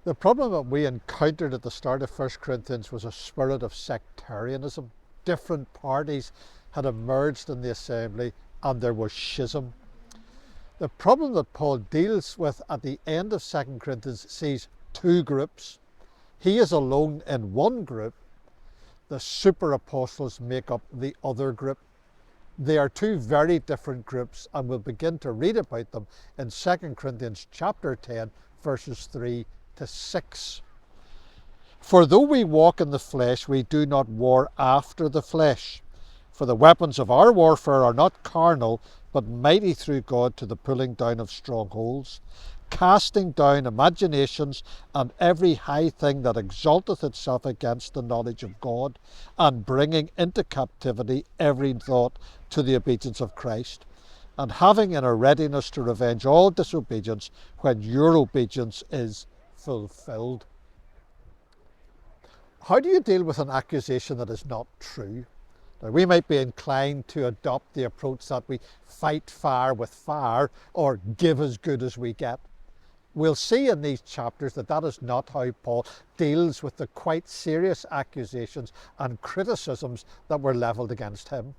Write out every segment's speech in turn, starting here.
The problem that we encountered at the start of 1 Corinthians was a spirit of sectarianism. Different parties had emerged in the assembly and there was schism. The problem that Paul deals with at the end of 2 Corinthians sees two groups. He is alone in one group. The super apostles make up the other group. They are two very different groups, and we'll begin to read about them in 2 Corinthians chapter 10, verses 3 to 6. For though we walk in the flesh, we do not war after the flesh. For the weapons of our warfare are not carnal, but mighty through God to the pulling down of strongholds, casting down imaginations and every high thing that exalteth itself against the knowledge of God, and bringing into captivity every thought to the obedience of Christ, and having in a readiness to revenge all disobedience when your obedience is fulfilled. How do you deal with an accusation that is not true? Now, we might be inclined to adopt the approach that we fight fire with fire or give as good as we get. We'll see in these chapters that that is not how Paul deals with the quite serious accusations and criticisms that were levelled against him.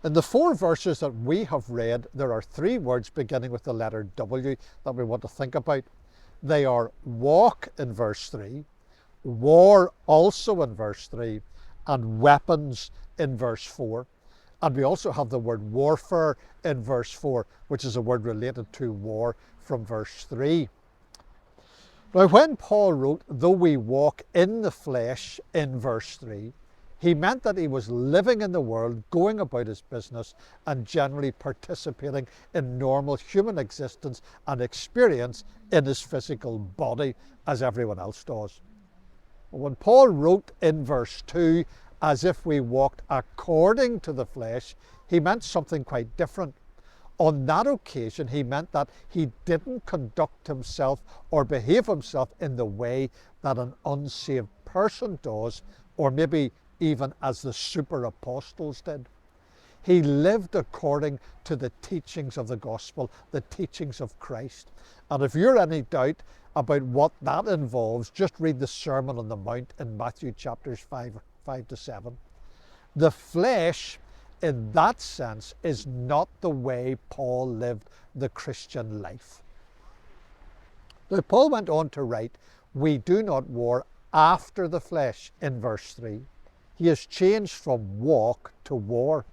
In the 4 verses that we have read, there are 3 words beginning with the letter W that we want to think about. They are walk in verse 3, war also in verse 3, and weapons in verse 4. And we also have the word warfare in verse 4, which is a word related to war from verse 3. Now, when Paul wrote, though we walk in the flesh in verse 3, he meant that he was living in the world, going about his business, and generally participating in normal human existence and experience in his physical body, as everyone else does. When Paul wrote in verse 2, as if we walked according to the flesh, he meant something quite different. On that occasion, he meant that he didn't conduct himself or behave himself in the way that an unsaved person does, or maybe even as the super apostles did. He lived according to the teachings of the gospel, the teachings of Christ. And if you're any doubt about what that involves, just read the Sermon on the Mount in Matthew chapters 5 to 7. The flesh, in that sense, is not the way Paul lived the Christian life. Now, Paul went on to write, we do not war after the flesh in verse 3. He has changed from walk to war.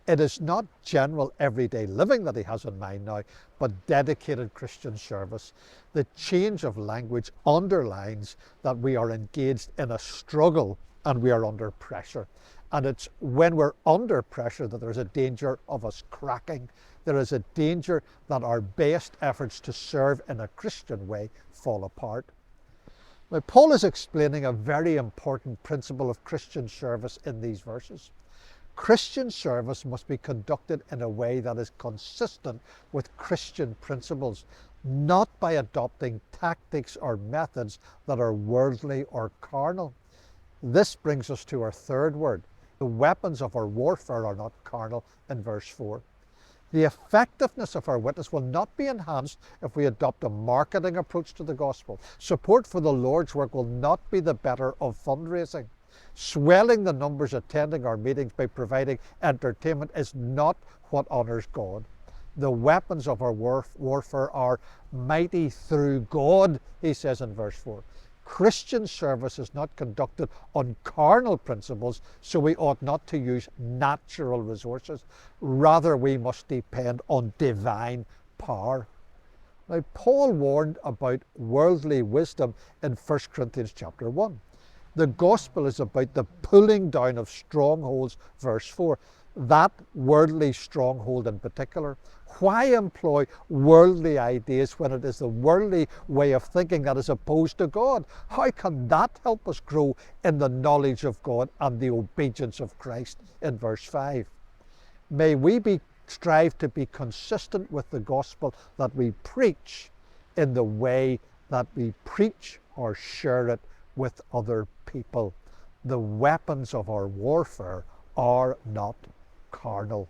It is not general everyday living that he has in mind now, but dedicated Christian service. The change of language underlines that we are engaged in a struggle and we are under pressure. And it's when we're under pressure that there's a danger of us cracking. There is a danger that our best efforts to serve in a Christian way fall apart. Now, Paul is explaining a very important principle of Christian service in these verses. Christian service must be conducted in a way that is consistent with Christian principles, not by adopting tactics or methods that are worldly or carnal. This brings us to our 3rd word. The weapons of our warfare are not carnal in verse 4. The effectiveness of our witness will not be enhanced if we adopt a marketing approach to the gospel. Support for the Lord's work will not be the better of fundraising. Swelling the numbers attending our meetings by providing entertainment is not what honours God. The weapons of our warfare are mighty through God, he says in verse 4. Christian service is not conducted on carnal principles, so we ought not to use natural resources. Rather, we must depend on divine power. Now, Paul warned about worldly wisdom in 1 Corinthians chapter 1. The gospel is about the pulling down of strongholds, verse 4. That worldly stronghold in particular. Why employ worldly ideas when it is the worldly way of thinking that is opposed to God? How can that help us grow in the knowledge of God and the obedience of Christ in verse 5? May we strive to be consistent with the gospel that we preach in the way that we preach or share it with other people. The weapons of our warfare are not carnal.